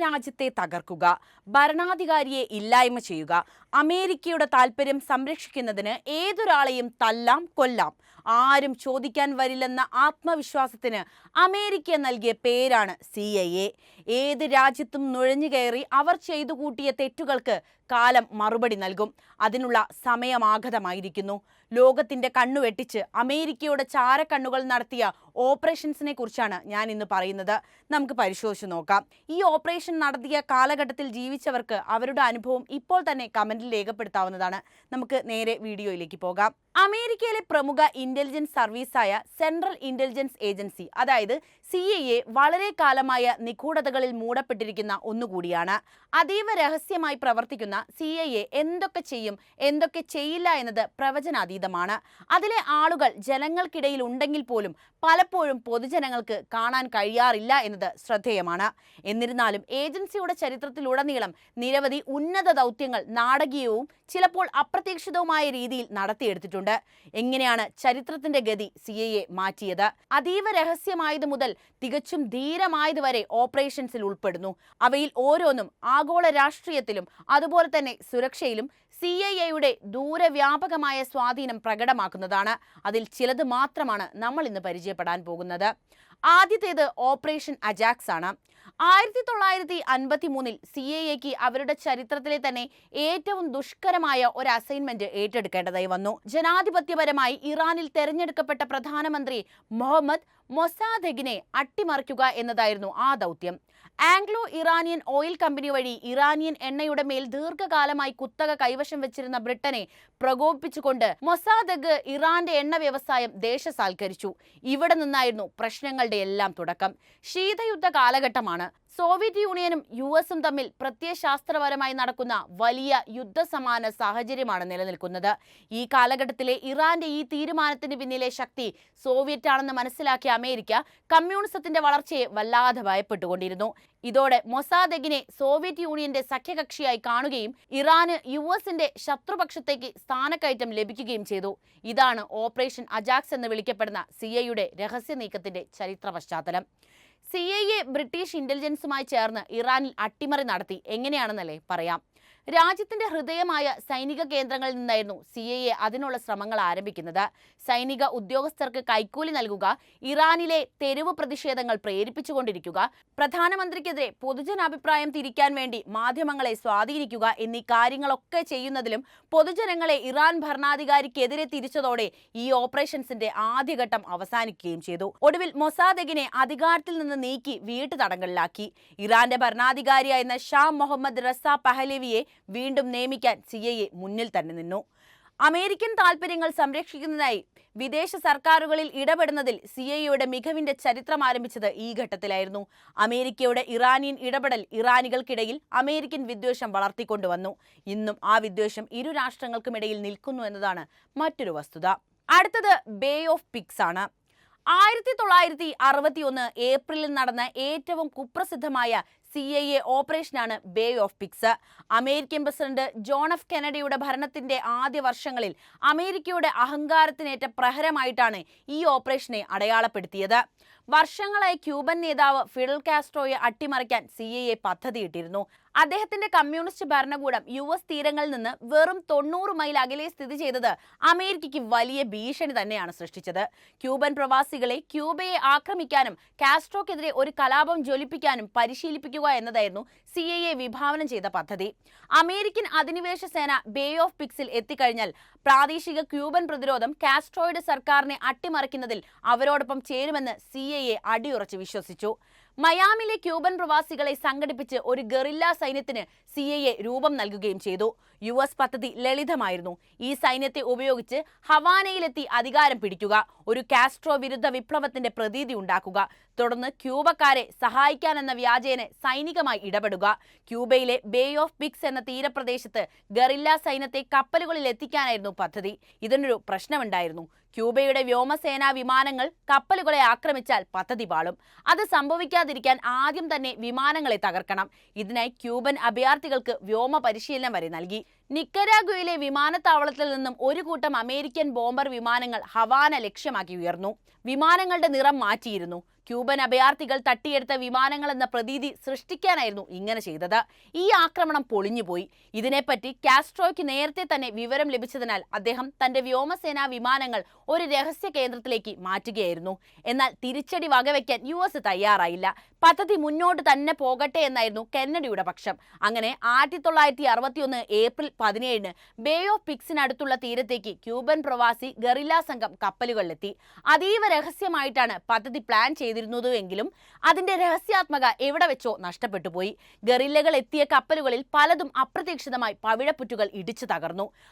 രാജ്യത്തെ തകർക്കുക, ഭരണാധികാരിയെ ഇല്ലായ്മ ചെയ്യുക, അമേരിക്കയുടെ താൽപര്യം സംരക്ഷിക്കുന്നതിന് ഏതൊരാളെയും തല്ലാം കൊല്ലാം, ആരും ചോദിക്കാൻ വരില്ലെന്ന ആത്മവിശ്വാസത്തിന് അമേരിക്ക നൽകിയ പേരാണ് CIA. ഏത് രാജ്യത്തും നുഴഞ്ഞുകയറി അവർ ചെയ്തു കൂട്ടിയ തെറ്റുകൾക്ക് കാലം മറുപടി നൽകും. അതിനുള്ള സമയമാഗതമായിരിക്കുന്നു. ലോകത്തിന്റെ കണ്ണുവെട്ടിച്ച് അമേരിക്കയുടെ ചാരക്കണ്ണുകൾ നടത്തിയ ഓപ്പറേഷൻസിനെ കുറിച്ചാണ് ഞാൻ ഇന്ന് പറയുന്നത്. നമുക്ക് പരിശോധിച്ച് നോക്കാം. ഈ ഓപ്പറേഷൻ നടത്തിയ കാലഘട്ടത്തിൽ ജീവിച്ചവർക്ക് അവരുടെ അനുഭവം ഇപ്പോൾ തന്നെ കമന്റിൽ രേഖപ്പെടുത്താവുന്നതാണ്. നമുക്ക് നേരെ വീഡിയോയിലേക്ക് പോകാം. അമേരിക്കയിലെ പ്രമുഖ ഇന്റലിജൻസ് സർവീസായ സെൻട്രൽ ഇന്റലിജൻസ് ഏജൻസി, അതായത് CIA, വളരെ കാലമായ നിഗൂഢതകളിൽ മൂടപ്പെട്ടിരിക്കുന്ന ഒന്നുകൂടിയാണ്. അതീവ രഹസ്യമായി പ്രവർത്തിക്കുന്ന CIA എന്തൊക്കെ ചെയ്യും, എന്തൊക്കെ ചെയ്യില്ല എന്നത് പ്രവചനാതീതമാണ്. അതിലെ ആളുകൾ ജനങ്ങൾക്കിടയിൽ ഉണ്ടെങ്കിൽ പോലും പലപ്പോഴും പൊതുജനങ്ങൾക്ക് കാണാൻ കഴിയാറില്ല എന്നത് ശ്രദ്ധേയമാണ്. എന്നിരുന്നാലും ഏജൻസിയുടെ ചരിത്രത്തിലുടനീളം നിരവധി ഉന്നത ദൗത്യങ്ങൾ നാടകീയവും ചിലപ്പോൾ അപ്രതീക്ഷിതവുമായ രീതിയിൽ നടത്തിയെടുത്തിട്ടുണ്ട്. എങ്ങനെയാണ് ചരിത്രത്തിന്റെ ഗതി CIA മാറ്റിയത്? അതീവ രഹസ്യമായത് മുതൽ തികച്ചും ധീരമായതുവരെ ഓപ്പറേഷൻസിൽ ഉൾപ്പെടുന്നു. അവയിൽ ഓരോന്നും ആഗോള രാഷ്ട്രീയത്തിലും അതുപോലെ തന്നെ സുരക്ഷയിലും CIAയുടെ ദൂരവ്യാപകമായ സ്വാധീനം പ്രകടമാക്കുന്നതാണ്. അതിൽ ചിലത് മാത്രമാണ് നമ്മൾ ഇന്ന് പരിചയപ്പെടാൻ പോകുന്നത്. ആദ്യത്തേത് ഓപ്പറേഷൻ അജാക്സ് ആണ്. 1953 CIAക്ക് അവരുടെ ചരിത്രത്തിലെ തന്നെ ഏറ്റവും ദുഷ്കരമായ ഒരു അസൈൻമെന്റ് ഏറ്റെടുക്കേണ്ടതായി വന്നു. ജനാധിപത്യപരമായി ഇറാനിൽ തെരഞ്ഞെടുക്കപ്പെട്ട പ്രധാനമന്ത്രി മുഹമ്മദ് മൊസാദെഗിനെ അട്ടിമറിക്കുക എന്നതായിരുന്നു ആ ദൗത്യം. ആംഗ്ലോ ഇറാനിയൻ ഓയിൽ കമ്പനി വഴി ഇറാനിയൻ എണ്ണയുടെ മേൽ ദീർഘകാലമായി കുത്തക കൈവശം വെച്ചിരുന്ന ബ്രിട്ടനെ പ്രകോപിപ്പിച്ചുകൊണ്ട് മൊസാദെഗ് ഇറാന്റെ എണ്ണ വ്യവസായം ദേശസാൽക്കരിച്ചു. ഇവിടെ നിന്നായിരുന്നു പ്രശ്നങ്ങളുടെ എല്ലാം തുടക്കം. ശീതയുദ്ധ കാലഘട്ടമാണ്. സോവിയറ്റ് യൂണിയനും US തമ്മിൽ പ്രത്യയശാസ്ത്രപരമായി നടക്കുന്ന വലിയ യുദ്ധസമാന സാഹചര്യമാണ് നിലനിൽക്കുന്നത്. ഈ കാലഘട്ടത്തിലെ ഇറാന്റെ ഈ തീരുമാനത്തിന് പിന്നിലെ ശക്തി സോവിയറ്റ് ആണെന്ന് മനസ്സിലാക്കിയ അമേരിക്ക കമ്മ്യൂണിസത്തിന്റെ വളർച്ചയെ വല്ലാതെ ഭയപ്പെട്ടുകൊണ്ടിരുന്നു. ഇതോടെ മൊസാദെഗിനെ സോവിയറ്റ് യൂണിയന്റെ സഖ്യകക്ഷിയായി കാണുകയും ഇറാന് US-ന്റെ ശത്രുപക്ഷത്തേക്ക് സ്ഥാനക്കയറ്റം ലഭിക്കുകയും ചെയ്തു. ഇതാണ് ഓപ്പറേഷൻ അജാക്സ് എന്ന് വിളിക്കപ്പെടുന്ന CIA രഹസ്യ നീക്കത്തിന്റെ ചരിത്ര പശ്ചാത്തലം. CIA ബ്രിട്ടീഷ് ഇന്റലിജൻസുമായി ചേർന്ന് ഇറാനിൽ അട്ടിമറി നടത്തി. എങ്ങനെയാണെന്നല്ലേ പറയാം. രാജ്യത്തിന്റെ ഹൃദയമായ സൈനിക കേന്ദ്രങ്ങളിൽ നിന്നായിരുന്നു CIA അതിനുള്ള ശ്രമങ്ങൾ ആരംഭിക്കുന്നത്. സൈനിക ഉദ്യോഗസ്ഥർക്ക് കൈക്കൂലി നൽകുക, ഇറാനിലെ തെരുവ് പ്രതിഷേധങ്ങൾ പ്രേരിപ്പിച്ചുകൊണ്ടിരിക്കുക, പ്രധാനമന്ത്രിക്കെതിരെ പൊതുജനാഭിപ്രായം തിരിക്കാൻ വേണ്ടി മാധ്യമങ്ങളെ സ്വാധീനിക്കുക എന്നീ കാര്യങ്ങളൊക്കെ ചെയ്യുന്നതിലും പൊതുജനങ്ങളെ ഇറാൻ ഭരണാധികാരിക്കെതിരെ തിരിച്ചതോടെ ഈ ഓപ്പറേഷൻസിന്റെ ആദ്യഘട്ടം അവസാനിക്കുകയും ചെയ്തു. ഒടുവിൽ മൊസാദെഗിനെ അധികാരത്തിൽ നിന്ന് നീക്കി വീട്ടുതടങ്കലിലാക്കി. ഇറാന്റെ ഭരണാധികാരിയായിരുന്ന ഷാ മുഹമ്മദ് റസ പഹലവിയെ വീണ്ടും നിയമിക്കാൻ CIA മുന്നിൽ തന്നെ നിന്നു. അമേരിക്കൻ താൽപര്യങ്ങൾ സംരക്ഷിക്കുന്നതിനായി വിദേശ സർക്കാരുകളിൽ ഇടപെടുന്നതിൽ CIAയുടെ മികവിന്റെ ചരിത്രം ആരംഭിച്ചത് ഈ ഘട്ടത്തിലായിരുന്നു. അമേരിക്കയുടെ ഇറാനിയൻ ഇടപെടൽ ഇറാനികൾക്കിടയിൽ അമേരിക്കൻ വിദ്വേഷം വളർത്തിക്കൊണ്ടുവന്നു. ഇന്നും ആ വിദ്വേഷം ഇരു രാഷ്ട്രങ്ങൾക്കുമിടയിൽ നിൽക്കുന്നു എന്നതാണ് മറ്റൊരു വസ്തുത. അടുത്തത് ബേ ഓഫ് പിഗ്സ് ആണ്. 1961 ഏപ്രിലിൽ നടന്ന ഏറ്റവും കുപ്രസിദ്ധമായ CIA ഓപ്പറേഷനാണ് Bay of Pigs. American president John F. കെനഡിയുടെ ഭരണത്തിന്റെ ആദ്യ വർഷങ്ങളിൽ അമേരിക്കയുടെ അഹങ്കാരത്തിനേറ്റ പ്രഹരമായിട്ടാണ് ഈ ഓപ്പറേഷനെ അടയാളപ്പെടുത്തിയത്. വർഷങ്ങളായി ക്യൂബൻ നേതാവ് ഫിഡൽ കാസ്ട്രോയെ അട്ടിമറിക്കാൻ CIA പദ്ധതിയിട്ടിരുന്നു. അദ്ദേഹത്തിന്റെ കമ്മ്യൂണിസ്റ്റ് ഭരണകൂടം US തീരങ്ങളിൽ നിന്ന് വെറും 90 മൈൽ അകലെ സ്ഥിതി ചെയ്തത് അമേരിക്കയ്ക്ക് വലിയ ഭീഷണി തന്നെയാണ് സൃഷ്ടിച്ചത്. ക്യൂബൻ പ്രവാസികളെ ക്യൂബയെ ആക്രമിക്കാനും കാസ്ട്രോക്കെതിരെ ഒരു കലാപം ജ്വലിപ്പിക്കാനും പരിശീലിപ്പിക്കുക എന്നതായിരുന്നു CIA വിഭാവനം ചെയ്ത പദ്ധതി. അമേരിക്കൻ അധിനിവേശ സേന ബേ ഓഫ് പിഗ്സിൽ എത്തിക്കഴിഞ്ഞാൽ പ്രാദേശിക ക്യൂബൻ പ്രതിരോധം കാസ്ട്രോയുടെ സർക്കാരിനെ അട്ടിമറിക്കുന്നതിൽ അവരോടൊപ്പം ചേരുമെന്ന് CIA അടിയുറച്ച് വിശ്വസിച്ചു. മയാമിലെ ക്യൂബൻ പ്രവാസികളെ സംഘടിപ്പിച്ച് ഒരു ഗറില്ല സൈന്യത്തിന് CIA രൂപം നൽകുകയും ചെയ്തു. US പദ്ധതി ലളിതമായിരുന്നു. ഈ സൈന്യത്തെ ഉപയോഗിച്ച് ഹവാനയിലെത്തി അധികാരം പിടിക്കുക, ഒരു കാസ്ട്രോ വിരുദ്ധ വിപ്ലവത്തിന്റെ പ്രതീതി ഉണ്ടാക്കുക, തുടർന്ന് ക്യൂബക്കാരെ സഹായിക്കാനെന്ന വ്യാജേന സൈനികമായി ഇടപെടുക. ക്യൂബയിലെ ബേ ഓഫ് പിഗ്സ് എന്ന തീരപ്രദേശത്ത് ഗറില്ല സൈന്യത്തെ കപ്പലുകളിൽ എത്തിക്കാനായിരുന്നു പദ്ധതി. ഇതിനൊരു പ്രശ്നമുണ്ടായിരുന്നു. ക്യൂബയുടെ വ്യോമസേനാ വിമാനങ്ങൾ കപ്പലുകളെ ആക്രമിച്ചാൽ പദ്ധതി പാളും. അത് സംഭവിക്കാതിരിക്കാൻ ആദ്യം തന്നെ വിമാനങ്ങളെ തകർക്കണം. ഇതിനായി ക്യൂബൻ അഭയാർത്ഥികൾക്ക് വ്യോമ പരിശീലനം വരെ നൽകി. നിക്കരാഗ്വയിലെ വിമാനത്താവളത്തിൽ നിന്നും ഒരു കൂട്ടം അമേരിക്കൻ ബോംബർ വിമാനങ്ങൾ ഹവാന ലക്ഷ്യമാക്കി ഉയർന്നു. വിമാനങ്ങളുടെ നിറം മാറ്റിയിരുന്നു. ക്യൂബൻ അഭയാർത്ഥികൾ തട്ടിയെടുത്ത വിമാനങ്ങൾ എന്ന പ്രതീതി സൃഷ്ടിക്കാനായിരുന്നു ഇങ്ങനെ ചെയ്തത്. ഈ ആക്രമണം പൊളിഞ്ഞുപോയി. ഇതിനെപ്പറ്റി കാസ്ട്രോയ്ക്ക് നേരത്തെ തന്നെ വിവരം ലഭിച്ചതിനാൽ അദ്ദേഹം തന്റെ വ്യോമസേനാ വിമാനങ്ങൾ ഒരു രഹസ്യ കേന്ദ്രത്തിലേക്ക് മാറ്റുകയായിരുന്നു. എന്നാൽ തിരിച്ചടി വകവയ്ക്കാൻ US തയ്യാറായില്ല. പദ്ധതി മുന്നോട്ട് തന്നെ പോകട്ടെ എന്നായിരുന്നു കെന്നഡിയുടെ പക്ഷം. അങ്ങനെ 1961 ഏപ്രിൽ 17 ബേ ഓഫ് പിക്സിനടുത്തുള്ള തീരത്തേക്ക് ക്യൂബൻ പ്രവാസി ഗറില്ല സംഘം കപ്പലുകളിലെത്തി. അതീവ രഹസ്യമായിട്ടാണ് പദ്ധതി പ്ലാൻ ചെയ്തിരുന്നതെങ്കിലും അതിന്റെ രഹസ്യാത്മക എവിടെ വെച്ചോ നഷ്ടപ്പെട്ടു പോയി. ഗറില്ലകൾ എത്തിയ കപ്പലുകളിൽ പലതും അപ്രതീക്ഷിതമായി പവിഴപ്പുറ്റുകൾ ഇടിച്ചു തകർന്നു.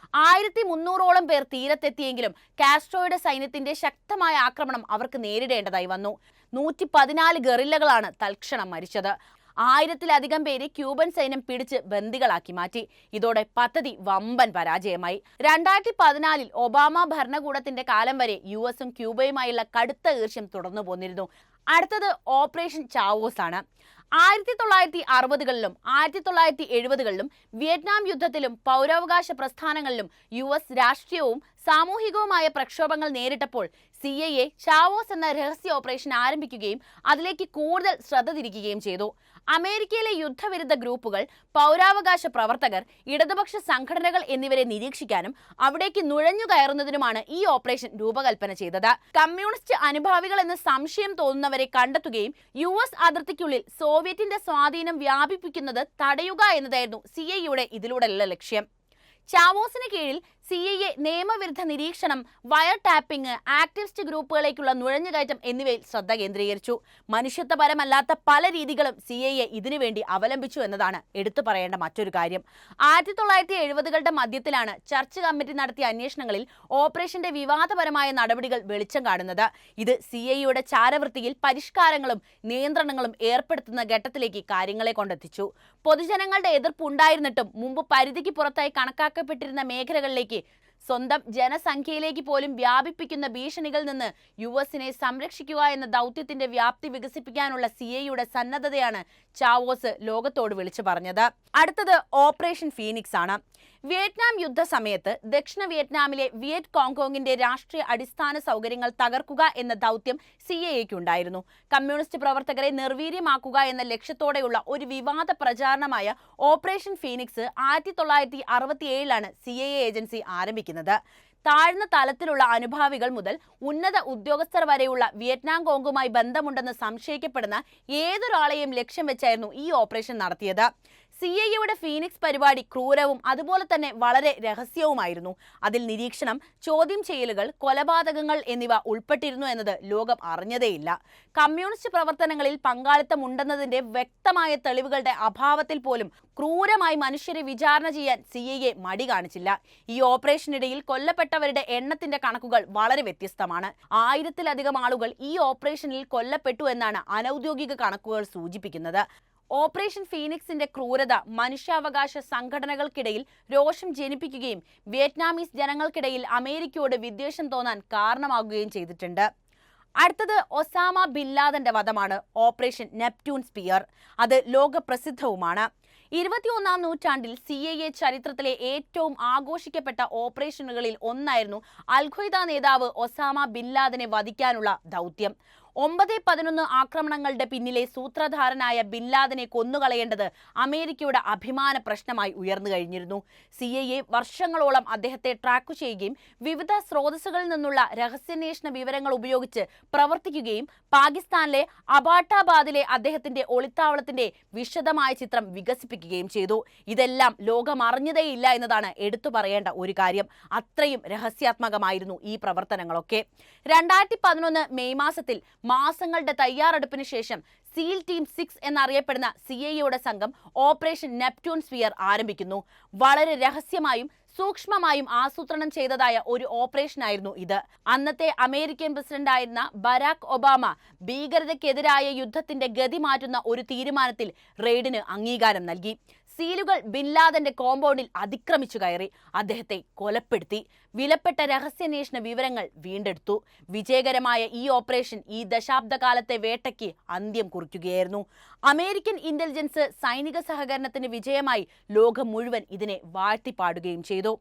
1300ഓളം പേർ തീരത്തെത്തിയെങ്കിലും കാസ്ട്രോയുടെ സൈന്യത്തിന്റെ ശക്തമായ ആക്രമണം അവർക്ക് നേരിടേണ്ടതായി വന്നു. 114 ഗറില്ലകളാണ് തൽക്ഷണം മരിച്ചത്. 1000-ലധികം പേരെ ക്യൂബൻ സൈന്യം പിടിച്ച് ബന്ദികളാക്കി മാറ്റി. ഇതോടെ പദ്ധതി വമ്പൻ പരാജയമായി. 2014 ഒബാമ ഭരണകൂടത്തിന്റെ കാലം വരെ US-ഉം ക്യൂബയുമായുള്ള കടുത്ത ഈർഷ്യം തുടർന്നു പോന്നിരുന്നു. അടുത്തത് ഓപ്പറേഷൻ ചാവോസ് ആണ്. 1960കളിലും 1970കളിലും വിയറ്റ്നാം യുദ്ധത്തിലും പൗരാവകാശ പ്രസ്ഥാനങ്ങളിലും US രാഷ്ട്രീയവും സാമൂഹികവുമായ പ്രക്ഷോഭങ്ങൾ നേരിട്ടപ്പോൾ CIA ചാവോസ് എന്ന രഹസ്യ ഓപ്പറേഷൻ ആരംഭിക്കുകയും അതിലേക്ക് കൂടുതൽ ശ്രദ്ധ തിരിക്കുകയും ചെയ്തു. അമേരിക്കയിലെ യുദ്ധവിരുദ്ധ ഗ്രൂപ്പുകൾ, പൗരാവകാശ പ്രവർത്തകർ, ഇടതുപക്ഷ സംഘടനകൾ എന്നിവരെ നിരീക്ഷിക്കാനും അവിടേക്ക് നുഴഞ്ഞു കയറുന്നതിനുമാണ് ഈ ഓപ്പറേഷൻ രൂപകൽപ്പന ചെയ്തത്. കമ്മ്യൂണിസ്റ്റ് അനുഭാവികൾ എന്ന് സംശയം തോന്നുന്നവരെ കണ്ടെത്തുകയും US അതിർത്തിക്കുള്ളിൽ സോവിയറ്റിന്റെ സ്വാധീനം വ്യാപിപ്പിക്കുന്നത് തടയുക എന്നതായിരുന്നു CIAയുടെ ഇതിലൂടെയുള്ള ലക്ഷ്യം. ചാവോസിന് കീഴിൽ CIA നിയമവിരുദ്ധ നിരീക്ഷണം, വയർ ടാപ്പിംഗ്, ആക്ടിവിസ്റ്റ് ഗ്രൂപ്പുകളിലേക്കുള്ള നുഴഞ്ഞുകയറ്റം എന്നിവയിൽ ശ്രദ്ധ കേന്ദ്രീകരിച്ചു. മനുഷ്യത്വപരമല്ലാത്ത പല രീതികളും CIA ഇതിനുവേണ്ടി അവലംബിച്ചു എന്നതാണ് എടുത്തു പറയേണ്ട മറ്റൊരു കാര്യം. 1970കളുടെ മധ്യത്തിലാണ് ചർച്ച് കമ്മിറ്റി നടത്തിയ അന്വേഷണങ്ങളിൽ ഓപ്പറേഷന്റെ വിവാദപരമായ നടപടികൾ വെളിച്ചം കാണുന്നത്. ഇത് CIAയുടെ ചാരവൃത്തിയിൽ പരിഷ്കാരങ്ങളും നിയന്ത്രണങ്ങളും ഏർപ്പെടുത്തുന്ന ഘട്ടത്തിലേക്ക് കാര്യങ്ങളെ കൊണ്ടെത്തിച്ചു. പൊതുജനങ്ങളുടെ എതിർപ്പുണ്ടായിരുന്നിട്ടും മുമ്പ് പരിധിക്ക് പുറത്തായി കണക്കാക്കപ്പെട്ടിരുന്ന മേഖലകളിലേക്ക് സ്വന്തം ജനസംഖ്യയിലേക്ക് പോലും വ്യാപിപ്പിക്കുന്ന ഭീഷണികളിൽ നിന്ന് US-നെ സംരക്ഷിക്കുക എന്ന ദൗത്യത്തിന്റെ വ്യാപ്തി വികസിപ്പിക്കാനുള്ള CIAയുടെ സന്നദ്ധതയാണ് ചാവോസ് ലോകത്തോട് വിളിച്ചു പറഞ്ഞത്. അടുത്തത് ഓപ്പറേഷൻ ഫീനിക്സ് ആണ്. വിയറ്റ്നാം യുദ്ധ സമയത്ത് ദക്ഷിണ വിയറ്റ്നാമിലെ വിയറ്റ് കോങ്കോങ്ങിന്റെ രാഷ്ട്രീയ അടിസ്ഥാന സൗകര്യങ്ങൾ തകർക്കുക എന്ന ദൗത്യം CIAയ്ക്കുണ്ടായിരുന്നു. കമ്മ്യൂണിസ്റ്റ് പ്രവർത്തകരെ നിർവീര്യമാക്കുക എന്ന ലക്ഷ്യത്തോടെയുള്ള ഒരു വിവാദ പ്രചാരണമായ ഓപ്പറേഷൻ ഫീനിക്സ് 1967ലാണ് CIA ഏജൻസി ആരംഭിക്കുന്നത്. താഴ്ന്ന തലത്തിലുള്ള അനുഭാവികൾ മുതൽ ഉന്നത ഉദ്യോഗസ്ഥർ വരെയുള്ള വിയറ്റ്നാം കോങ്ങുമായി ബന്ധമുണ്ടെന്ന് സംശയിക്കപ്പെടുന്ന ഏതൊരാളെയും ലക്ഷ്യം വെച്ചായിരുന്നു ഈ ഓപ്പറേഷൻ നടത്തിയത്. CIAയുടെ ഫീനിക്സ് പരിപാടി ക്രൂരവും അതുപോലെ തന്നെ വളരെ രഹസ്യവുമായിരുന്നു. അതിൽ നിരീക്ഷണം, ചോദ്യം ചെയ്യലുകൾ, കൊലപാതകങ്ങൾ എന്നിവ ഉൾപ്പെട്ടിരുന്നു എന്നത് ലോകം അറിഞ്ഞതേയില്ല. കമ്മ്യൂണിസ്റ്റ് പ്രവർത്തനങ്ങളിൽ പങ്കാളിത്തമുണ്ടെന്നതിന്റെ വ്യക്തമായ തെളിവുകളുടെ അഭാവത്തിൽ പോലും ക്രൂരമായി മനുഷ്യരെ വിചാരണ ചെയ്യാൻ CIA മടി കാണിച്ചില്ല. ഈ ഓപ്പറേഷനിടയിൽ കൊല്ലപ്പെട്ടവരുടെ എണ്ണത്തിന്റെ കണക്കുകൾ വളരെ വ്യത്യസ്തമാണ്. 1000-ലധികം ആളുകൾ ഈ ഓപ്പറേഷനിൽ കൊല്ലപ്പെട്ടു എന്നാണ് അനൌദ്യോഗിക കണക്കുകൾ സൂചിപ്പിക്കുന്നത്. ഓപ്പറേഷൻ ഫീനിക്സിന്റെ ക്രൂരത മനുഷ്യാവകാശ സംഘടനകൾക്കിടയിൽ രോഷം ജനിപ്പിക്കുകയും വിയറ്റ്നാമീസ് ജനങ്ങൾക്കിടയിൽ അമേരിക്കയോട് വിദ്വേഷം തോന്നാൻ കാരണമാകുകയും ചെയ്തിട്ടുണ്ട്. അടുത്തത് ഒസാമ ബിൻ ലാദന്റെ വധമാണ്, ഓപ്പറേഷൻ നെപ്റ്റ്യൂൺ സ്പിയർ. അത് ലോകപ്രസിദ്ധവുമാണ്. 21ാം നൂറ്റാണ്ടിൽ CIA ചരിത്രത്തിലെ ഏറ്റവും ആഘോഷിക്കപ്പെട്ട ഓപ്പറേഷനുകളിൽ ഒന്നായിരുന്നു അൽ ഖ്വയ്ദ നേതാവ് ഒസാമ ബിൻ ലാദനെ വധിക്കാനുള്ള ദൗത്യം. 9/11 ആക്രമണങ്ങളുടെ പിന്നിലെ സൂത്രധാരനായ ബിൻ ലാദനെ കൊന്നുകളയേണ്ടത് അമേരിക്കയുടെ അഭിമാന പ്രശ്നമായി ഉയർന്നു കഴിഞ്ഞിരുന്നു. CIA വർഷങ്ങളോളം അദ്ദേഹത്തെ ട്രാക്ക് ചെയ്യുകയും വിവിധ സ്രോതസ്സുകളിൽ നിന്നുള്ള രഹസ്യാന്വേഷണ വിവരങ്ങൾ ഉപയോഗിച്ച് പ്രവർത്തിക്കുകയും പാകിസ്ഥാനിലെ അബാട്ടാബാദിലെ അദ്ദേഹത്തിന്റെ ഒളിത്താവളത്തിന്റെ വിശദമായ ചിത്രം വികസിപ്പിക്കുകയും ചെയ്തു. ഇതെല്ലാം ലോകം അറിഞ്ഞതേയില്ല എന്നതാണ് എടുത്തു പറയേണ്ട ഒരു കാര്യം. അത്രയും രഹസ്യാത്മകമായിരുന്നു ഈ പ്രവർത്തനങ്ങളൊക്കെ. 2011 മെയ് മാസത്തിൽ മാസങ്ങളുടെ തയ്യാറെടുപ്പിന് ശേഷം സീൽ ടീം 6 എന്നറിയപ്പെടുന്ന CIAയുടെ സംഘം ഓപ്പറേഷൻ നെപ്റ്റ്യൂൺ സ്പിയർ ആരംഭിക്കുന്നു. വളരെ രഹസ്യമായും സൂക്ഷ്മമായും ആസൂത്രണം ചെയ്തതായ ഒരു ഓപ്പറേഷനായിരുന്നു ഇത്. അന്നത്തെ അമേരിക്കൻ പ്രസിഡന്റായിരുന്ന ബരാക് ഒബാമ ഭീകരതയ്ക്കെതിരായ യുദ്ധത്തിന്റെ ഗതി മാറ്റുന്ന ഒരു തീരുമാനത്തിൽ റെയ്ഡിന് അംഗീകാരം നൽകി. സീലുകൾ ബിൻ ലാദന്റെ കോമ്പൗണ്ടിൽ അതിക്രമിച്ചു കയറി അദ്ദേഹത്തെ കൊലപ്പെടുത്തി. വിലപ്പെട്ട രഹസ്യാന്വേഷണ വിവരങ്ങൾ വീണ്ടെടുത്തു. വിജയകരമായ ഈ ഓപ്പറേഷൻ ഈ ദശാബ്ദകാലത്തെ വേട്ടയ്ക്ക് അന്ത്യം കുറിക്കുകയായിരുന്നു. അമേരിക്കൻ ഇന്റലിജൻസ് സൈനിക സഹകരണത്തിന് വിജയമായി ലോകം മുഴുവൻ ഇതിനെ വാഴ്ത്തിപ്പാടുകയും ചെയ്തു.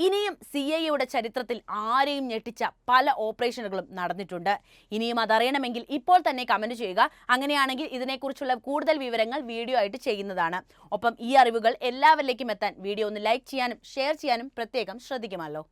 ഇനിയും CIA ചരിത്രത്തിൽ ആരെയും ഞെട്ടിച്ച പല ഓപ്പറേഷനുകളും നടന്നിട്ടുണ്ട്. ഇനിയും അതറിയണമെങ്കിൽ ഇപ്പോൾ തന്നെ കമന്റ് ചെയ്യുക. അങ്ങനെയാണെങ്കിൽ ഇതിനെക്കുറിച്ചുള്ള കൂടുതൽ വിവരങ്ങൾ വീഡിയോ ആയിട്ട് ചെയ്യുന്നതാണ്. ഒപ്പം ഈ അറിവുകൾ എല്ലാവരിലേക്കും എത്താൻ വീഡിയോ ഒന്ന് ലൈക്ക് ചെയ്യാനും ഷെയർ ചെയ്യാനും പ്രത്യേകം ശ്രദ്ധിക്കുമല്ലോ.